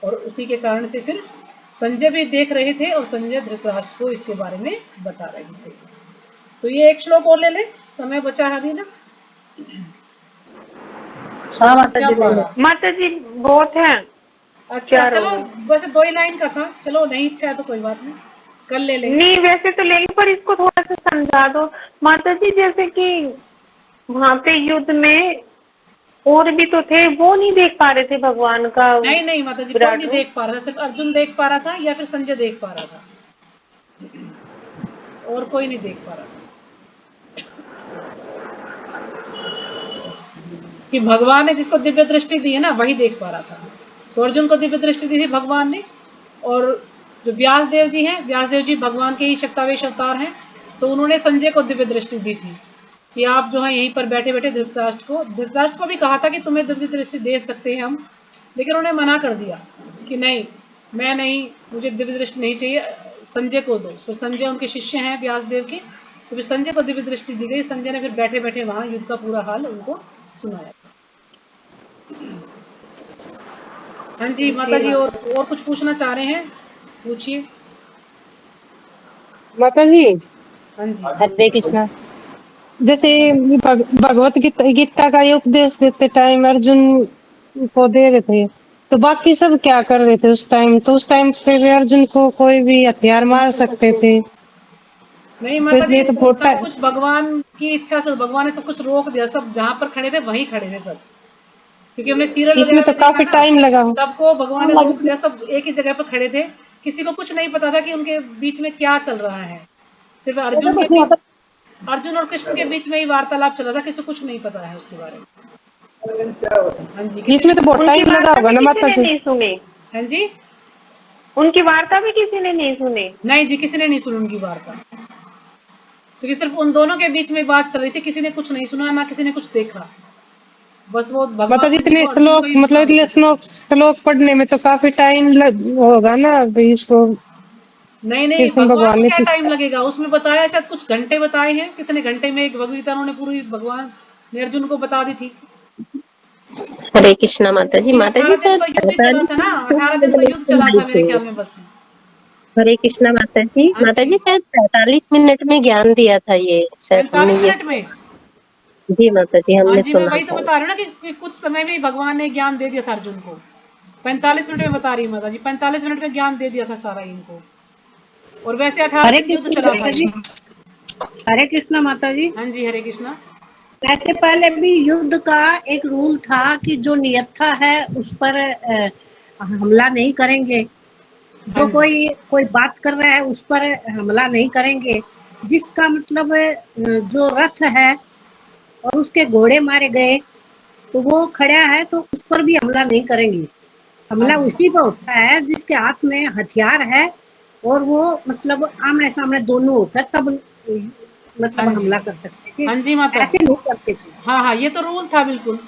और उसी के कारण से फिर संजय भी देख रहे थे, और संजय धृतराष्ट्र को इसके बारे में बता रहे थे। तो ये एक श्लोक और ले ले, समय बचा है अभी ना। हाँ माता जी, माता जी बहुत है। अच्छा चलो, वैसे 2 ही लाइन का था, चलो नहीं इच्छा है तो कोई बात नहीं, कल ले लेंगे। नहीं वैसे तो लेंगे, पर इसको थोड़ा सा समझा दो माता जी, जैसे कि वहाँ पे युद्ध में और भी तो थे, वो नहीं देख पा रहे थे भगवान का। नहीं नहीं माता जी, कोई नहीं देख पा रहा था, सिर्फ अर्जुन देख पा रहा था, या फिर संजय देख पा रहा था, और कोई नहीं देख पा रहा था, कि भगवान ने जिसको दिव्य दृष्टि दी है ना, वही देख पा रहा था। तो अर्जुन को दिव्य दृष्टि दी थी भगवान ने, और जो व्यास देव जी हैं, व्यास देव जी भगवान के ही शक्तावेश अवतार हैं, तो उन्होंने संजय को दिव्य दृष्टि दी थी कि आप जो है यहीं पर बैठे बैठे धृतराष्ट्र को भी कहा था कि तुम्हें दिव्य दृष्टि दे सकते हैं हम, लेकिन उन्होंने मना कर दिया कि नहीं, मैं नहीं, मुझे दिव्य दृष्टि नहीं चाहिए, संजय को दो। तो संजय उनके शिष्य हैं व्यास देव के, तो फिर संजय को दिव्य दृष्टि दी गई। संजय ने फिर बैठे बैठे वहां युद्ध का पूरा हाल उनको सुनाया। हाँ जी माता जी, और कुछ पूछना चाह रहे हैं, पूछिए माता जी। हाँ जी। हरे कृष्णा। जैसे भगवत गीता का ये उपदेश देते टाइम अर्जुन को दे रहे थे, तो बाकी सब क्या कर रहे थे उस टाइम? तो उस टाइम पे भी अर्जुन को कोई भी हथियार मार सकते थे। नहीं तो माता जी, इसलिए तो बहुत सब कुछ भगवान की इच्छा से, भगवान ने सब कुछ रोक दिया, सब जहाँ पर खड़े थे वहीं खड़े थे सब, क्योंकि हमने सीरियल इसमें वगैरह तो में देखा काफी ना, टाइम लगा। सबको भगवान ने रोक दिया, सब एक ही जगह पर खड़े थे, किसी को कुछ नहीं पता था कि उनके बीच में क्या चल रहा है, सिर्फ अर्जुन और कृष्ण के बीच में ही वार्तालाप चल रहा था, किसी को कुछ नहीं पता है उसके बारे में। हाँ जी, किसी इसमें तो बहुत उनकी टाइम लगा वार्ता होगा भी ना किसी माता ने जी। नहीं सुनी। हाँ जी, उनकी वार्ता भी किसी ने नहीं सुनी। नहीं जी, किसी ने नहीं सुनी उनकी वार्ता, क्योंकि सिर्फ उन दोनों के बीच में बात चल रही थी, किसी ने कुछ नहीं सुना, ना किसी ने कुछ देखा, बस वो माता जी भगवान जी इतने को, अर्जुन को श्लोक, ही मतलब दिखा रहे इतने थे सब। श्लोक पढ़ने में तो काफी टाइम लग होगा ना अभी इसको, नहीं नहीं, कृष्ण भगवान भगवान को ने क्या टाइम लगेगा, उसमें बताया शायद कुछ घंटे बताए हैं, कितने घंटे में एक भगवत गीता उन्होंने पूरी भगवान ने अर्जुन को बता दी थी, हरे कृष्णा माता जी। क्योंकि माता जी 18 दिन शायद तो युद्ध ही चला 45 था ना, मिनट 18 में दिन तो युद्ध चला सुनाई था मेरे थी। ख्याल में बस। हरे कृष्णा माता जी। हाँ माता जी, जी शायद 45 मिनट में ज्ञान दिया था, ये शायद हमने 45 ये मिनट सुना। में। जी माता जी, हाँ हमने जी, मैं सुना वही तो था। बता रही हूँ ना कि कुछ समय में ही भगवान ने ज्ञान दे दिया था अर्जुन को, 45 मिनट में बता रही हूँ माता जी, 45 मिनट में ज्ञान दे दिया था सारा इनको, और वैसे 18 हरे दिन युद्ध कृष्ण चला था माता ये। जी। हरे कृष्ण माता जी। हाँ जी, हरे कृष्णा। ऐसे पहले भी युद्ध का एक रूल था कि जो नियत्था है उस पर हमला नहीं करेंगे, हाँ जो जी, कोई बात कर रहा है उस पर हमला नहीं करेंगे, जिसका मतलब जो रथ है और उसके घोड़े मारे गए तो वो खड़ा है तो उस पर भी हमला नहीं करेंगे। हाँ हमला जी, उसी पर होता है जिसके हाथ में हथियार है और वो मतलब आमने सामने दोनों होकर तब हाँ मतलब जी, हमला कर सकते थे, हाँ जी माता ऐसे जी। नहीं करते थे। हाँ हाँ, ये तो रूल था बिल्कुल,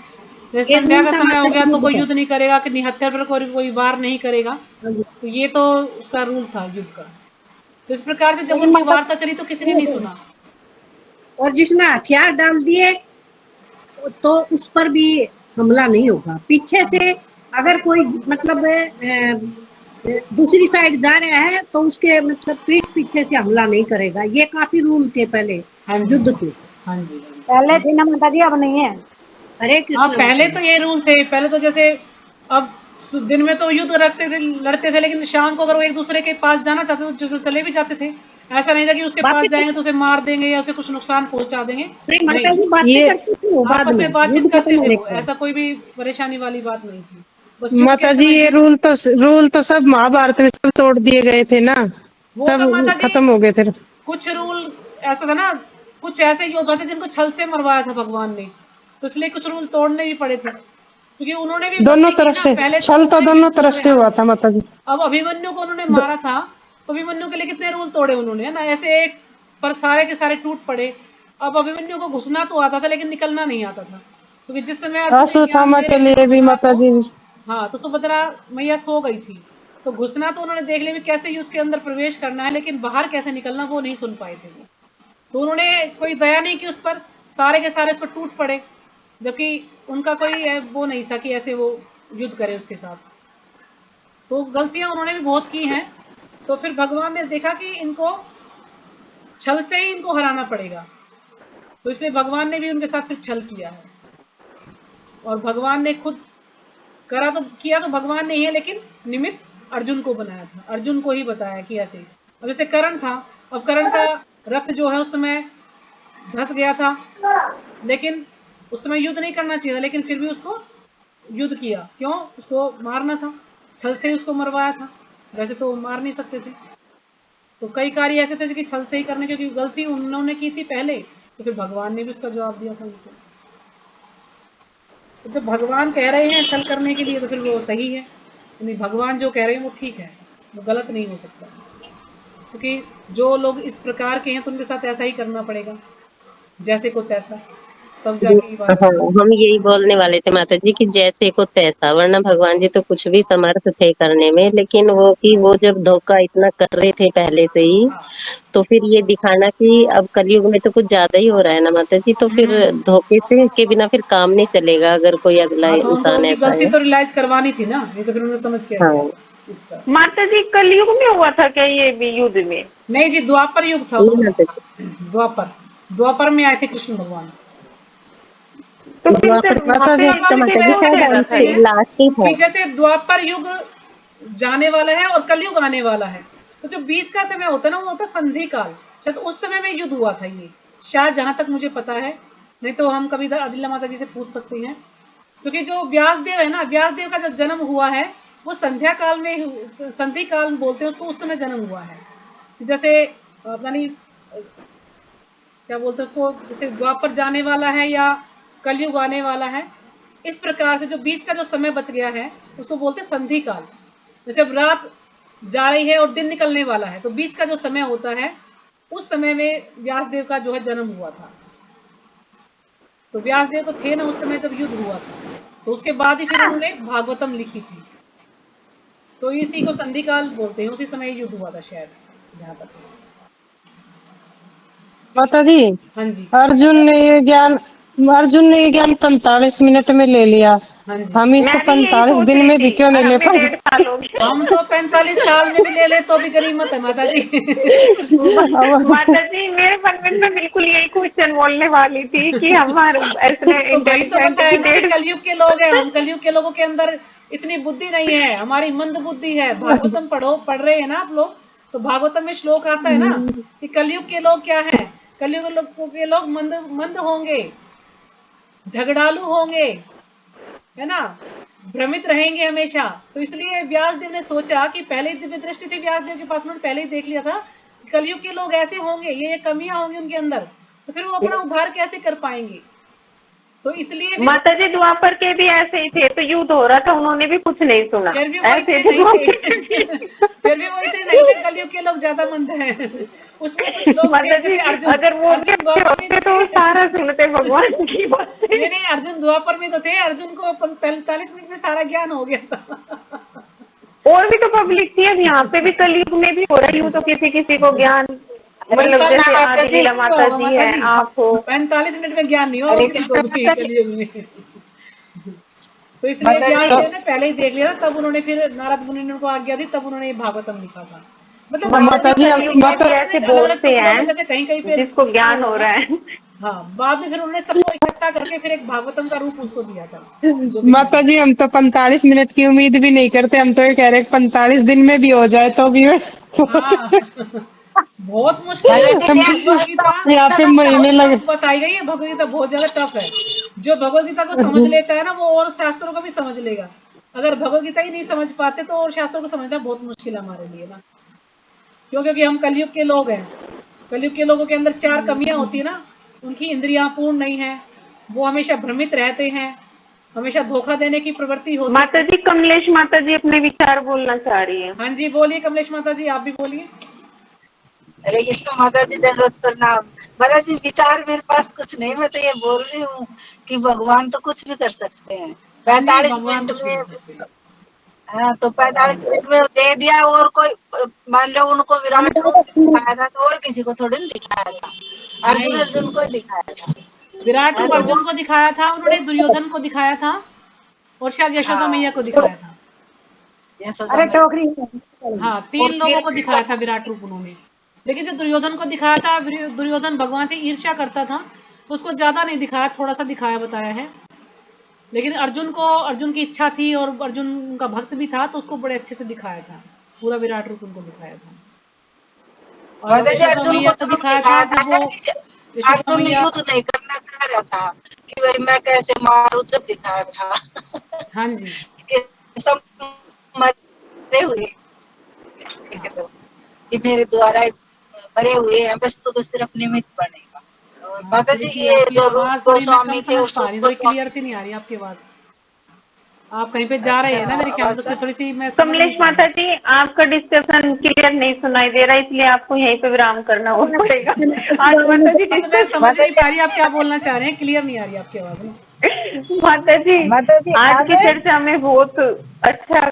जैसे ये संध्या रूल का था समय हो माता गया जी तो युद्ध कोई का। युद्ध नहीं करेगा, कि निहत्थे पर कोई वार नहीं करेगा, हाँ जी। तो ये तो उसका रूल था युद्ध का। तो इस प्रकार से जब लेकिन उनकी माता वार्ता चली तो किसी ने नहीं सुना। और जिसने हथियार डाल दिए तो उस पर भी हमला नहीं होगा। पीछे से अगर कोई मतलब दूसरी साइड जा रहा है तो उसके मतलब पीठ पीछे से हमला नहीं करेगा। ये काफी रूल थे पहले हाँ जी, युद्ध के। हाँ जी, पहले थे ना माता जी, अब नहीं है। हरे हाँ, कृष्ण माता पहले जी। तो ये रूल थे, पहले तो जैसे अब दिन में तो युद्ध रखते थे, लड़ते थे, लेकिन शाम को अगर वो एक दूसरे के पास जाना चाहते तो जैसे चले भी जाते थे, ऐसा नहीं था कि उसके पास बातें जाएंगे तो उसे मार देंगे या उसे कुछ नुकसान पहुंचा देंगे, नहीं माता नहीं, जी, बातें ये करते थे वो बाद आपस में में बातचीत युद्ध खत्म करते थे होने वो, के बाद। ऐसा कोई भी परेशानी वाली बात नहीं थी, बस युद्ध के माता जी समय ये युद्ध। रूल तो सब महाभारत में सब तोड़ दिए गए थे ना, वो तो सब माता जी खत्म हो गए थे। कुछ रूल ऐसा था ना, कुछ ऐसे योद्धा थे जिनको छल से मरवाया था भगवान ने, तो इसलिए कुछ रूल तोड़ने भी पड़े थे, क्योंकि उन्होंने भी दोनों गलती की तरफ ना, से पहले तो छल तो उनसे भी दोनों तरफ उन्होंने, से हाँ हुआ जी, था माता जी। अब अभिमन्यु को उन्होंने दो, मारा था, तो अभिमन्यु के लिए कितने रूल तोड़े उन्होंने, है ना, ऐसे एक पर सारे के सारे टूट पड़े। अब अभिमन्यु को घुसना तो आता था लेकिन निकलना नहीं आता था, क्योंकि जिस समय अर्जुन ने ज्ञान अश्वत्थामा दे के रहे थे लिए भी सुभद्रा माता को, जी। हाँ, तो सुभद्रा मैया सो गई थी, तो घुसना तो उन्होंने देख लिया भी कैसे ही उसके अंदर प्रवेश करना है, लेकिन बाहर कैसे निकलना वो नहीं सुन पाए थे वो, तो उन्होंने कोई दया नहीं की उस पर, सारे के सारे उस पर टूट पड़े, जबकि उनका कोई वो नहीं था कि ऐसे वो युद्ध करे उसके साथ, तो गलतियां उन्होंने भी बहुत की हैं, तो फिर भगवान ने देखा कि इनको छल से ही इनको हराना पड़ेगा, तो इसलिए भगवान ने भी उनके साथ फिर छल किया है, और भगवान ने खुद करा तो किया तो भगवान ने ही है, लेकिन निमित्त अर्जुन को बनाया था, अर्जुन को ही बताया कि ऐसे, अब जैसे कर्ण था, अब कर्ण का रथ जो है उस समय धस गया था, लेकिन उस समय युद्ध नहीं करना चाहिए था, लेकिन फिर भी उसको युद्ध किया, क्यों, उसको मारना था, छल से ही उसको मरवाया था, वैसे तो मार नहीं सकते थे, तो कई कार्य ऐसे थे कि छल से ही करने, क्योंकि गलती उन्होंने की थी पहले, तो फिर भगवान ने भी उसका जवाब दिया था उनको, तो जब भगवान कह रहे हैं छल करने के लिए तो फिर वो सही है, यानी भगवान जो कह रहे हैं वो ठीक है, वो गलत नहीं हो सकता, क्योंकि जो लोग इस प्रकार के हैं तो उनके साथ ऐसा ही करना पड़ेगा, जैसे को तैसा, तब जाके ये बात हाँ, बनेगी। हम यही बोलने वाले थे माता जी कि जैसे को तैसा, वरना भगवान जी तो कुछ भी समर्थ थे करने में, लेकिन वो कि वो जब धोखा इतना कर रहे थे पहले से ही, तो फिर ये दिखाना कि अब कलयुग में तो कुछ ज्यादा ही हो रहा है ना माता जी, तो फिर धोखे से के बिना फिर काम नहीं चलेगा, अगर कोई अगला हाँ, तो उनको इंसान उनकी ऐसा गलती है। तो रियलाइज करवानी थी ना, नहीं तो फिर उन्हें समझ कैसे हाँ, आया इसका। माता जी कलयुग में हुआ था क्या ये भी युद्ध में? नहीं जी, द्वापर युग था उस नहीं माता जी, समय, द्वापर, द्वापर में आए थे कृष्ण भगवान, तो फिर द्वापर जब वहां युग पे द्वापर तो में माता इसलिए जी क्यों ऐसे शायद कह कैसा जाते था अंत ये? हैं लास्ट ही कि था। जैसे द्वापर युग जाने वाला है और कलयुग आने वाला है, तो जो बीच का समय होता है ना, वो होता है संधि काल। शायद उस समय में युद्ध हुआ था ये, शायद जहां तक मुझे पता है, नहीं तो हम कभी अदिला माता जी से पूछ सकते हैं। क्योंकि जो व्यासदेव है ना, व्यासदेव का जो जन्म हुआ है वो संध्या काल में, संधि काल बोलते हैं उसको, उस समय जन्म हुआ है। जैसे पता नहीं क्या बोलते हैं उसको, जैसे द्वापर जाने वाला है या कलयुग आने वाला है, इस प्रकार से जो बीच का जो समय बच गया है उसको बोलते हैं संधि काल। जैसे अब रात जा रही है और दिन निकलने वाला है, तो बीच का जो समय होता है उस समय में व्यासदेव का जो है जन्म हुआ था। तो व्यासदेव तो थे ना उस समय जब युद्ध हुआ था, तो उसके बाद ही फिर उन्होंने भागवतम लिखी थी। तो इसी को संधि काल बोलते हैं, उसी समय युद्ध हुआ था शायद, जहां तक। माता जी, हाँ जी, अर्जुन ने ये ज्ञान 45 मिनट में ले लिया, हाँ जी। हम इसको मैं भी यही 45 सोच दिन रही में भी थी, क्यों और नहीं ले हमें पाए? 1.5 साल हो गया। हम तो 45 साल में भी ले ले तो भी गरीमत है माता जी। माता जी, मेरे मन में मैं बिल्कुल यही क्वेश्चन बोलने वाली थी कि हमारे ऐसे तो वही तो इंटेलिजेंट बताया की ना कि 1.5। कलयुग के लोग हैं हम, कलयुग के लोगों के अंदर इतनी बुद्धि नहीं है, हमारी मंद बुद्धि है। भागवतम पढ़ रहे हैं ना आप लोग, तो भागवतम में श्लोक आता है ना कि कलयुग के लोग क्या है, कलयुग के लोग मंद मंद होंगे, झगड़ालू होंगे, है ना, भ्रमित रहेंगे हमेशा। तो इसलिए व्यासदेव ने सोचा कि पहले ही दिव्य दृष्टि थी व्यासदेव के पास, उन्होंने पहले ही देख लिया था कि कलयुग के लोग ऐसे होंगे, ये कमियां होंगी उनके अंदर, तो फिर वो अपना उद्धार कैसे कर पाएंगे। तो इसलिए फिर माता जी, द्वापर के भी ऐसे ही थे, तो युद्ध हो रहा था, उन्होंने भी कुछ नहीं सुना, फिर भी वो ऐसे इतने थे नहीं द्वापर के। थे। फिर भी वो इतने नहीं थे, कलयुग के लोग ज्यादा मंद हैं। उसमें कुछ लोग माता थे जी, जैसे अर्जुन, अगर वो भी अर्जुन अच्छे द्वापर में होते तो तो वो थे। सारा सुनते भगवान की बातें। नहीं नहीं, अर्जुन द्वापर में तो थे, अर्जुन को 45 मिनट में सारा ज्ञान हो गया था। और भी तो पब्लिक थी, अब यहाँ पे भी कलयुग में भी हो रही हूँ, तो किसी किसी को ज्ञान, हरे मतलब कृष्णा जैसे माता आदि जी। लीला नहीं माता होगा जी माता है, जी, आप हो। 45 मिनट में ज्ञान नहीं होगा हरे किसी को कृष्णा भी माता जी। कलयुग में। तो इसलिए माता जी, व्यासदेव ने पहले ही देख लिया था, तब उन्होंने फिर नारद मुनि ने उनको आज्ञा दी, तब उन्होंने ये भागवतम लिखा था। मतलब माता बाद जी, में फिर कलयुग लिखा में था भी उन्होंने ऐसे अलग बहुत अलग से टुकड़ों में, हैं जैसे कहीं कहीं पे जिसको लिखा ज्ञान हुआ हो था। रहा है। हाँ, बाद में फिर उन्होंने सबको इकट्ठा करके फिर एक भागवतम का रूप उसको दिया था, जो भी माता लिखा जी, हम तो 45 मिनट की उम्मीद भी नहीं करते, हम तो ये कह रहे 45 दिन में भी हो जाए तो भी था। हाँ। बहुत मुश्किल है माता जी, क्योंकि डेढ़ भगवत साल तो गीता यहाँ पे बहुत महीने लगे। टफ बताई गई है। भगवत गीता बहुत ज्यादा टफ है। जो भगवत गीता को समझ लेता है ना, वो और शास्त्रों को भी समझ लेगा। अगर भगवत गीता ही नहीं समझ पाते तो और शास्त्रों को समझना बहुत मुश्किल है हमारे लिए ना। क्यों? क्योंकि हम कलयुग के लोग हैं। कलयुग के लोगों के अंदर 4 कमियां होती है ना, उनकी इंद्रियां पूर्ण नहीं है, वो हमेशा भ्रमित रहते हैं, हमेशा धोखा देने की प्रवृत्ति होती माता है। जी, कमलेश माता जी अपने विचार बोलना चाह रही है। हाँ जी, बोलिए कमलेश माता जी, आप भी बोलिए। हरे कृष्णा माता जी, दंडवत प्रणाम। माता जी, विचार मेरे पास कुछ नहीं, मैं तो ये बोल रही हूँ कि भगवान तो कुछ भी कर सकते हैं। हाँ जी, 45 भगवान मिनट कुछ भी में। कर सकते हैं। हाँ, तो 45 मिनट में दे दिया। और कोई, मान लो उनको विराट रूप दिखाया था, तो और किसी को थोड़ी ना दिखाया था, अर्जुन नहीं, अर्जुन को ही दिखाया था। विराट हाँ, रूप तो वो, अर्जुन को दिखाया था उन्होंने, दुर्योधन को दिखाया था, और शायद यशोदा मैया हाँ, को दिखाया था। यशोदा मैया। हाँ, और 3 लोगों फिर को दिखाया था विराट रूप उन्होंने। लेकिन जो दुर्योधन को दिखाया था, दुर्योधन भगवान से ईर्ष्या करता था, तो उसको ज्यादा नहीं दिखाया, थोड़ा सा दिखाया बताया है। लेकिन अर्जुन को, अर्जुन की इच्छा थी और अर्जुन उनका भक्त भी था, तो उसको बड़े अच्छे से दिखाया था, पूरा विराट रूप उनको दिखाया था। और माता जी, यशोदा अर्जुन मैया को को जरूर दिखाया था दिखाया था जब वो, कि यशोदा अर्जुन मैया, युद्ध नहीं करना चाह रहा था, कि भाई मैं कैसे मारूं, जब दिखाया था। हाँ जी, कि सब मरे हुए हाँ, कि मेरे द्वारा मरे हुए हैं, बस तो सिर्फ निमित्त बनेगा। और हाँ, माता थोड़ी जी, सी ये आपकी जो रूप आवाज थोड़ी मैं कम गोस्वामी थे, समझ उस पा रूप रही हूँ, थोड़ी क्लियर गोस्वामी। सी नहीं आ रही आपकी आवाज। आप कहीं पे जा रहे अच्छा, हैं ना मेरे ख्याल से, आवाज तो फिर थोड़ी सी मैं समझ नहीं कमलेश पा रही माता हूँ। जी, आपका डिस्कशन क्लियर नहीं सुनाई दे रहा, इसलिए आपको यहीं पे विराम करना हो पड़ेगा। आज माता जी तो मैं समझ माता नहीं जी, पा रही आप क्या बोलना चाह रहे हैं, क्लियर नहीं आ रही आपकी आवाज ना। माता जी, माता जी आज की आगे। चर्चा में बहुत अच्छा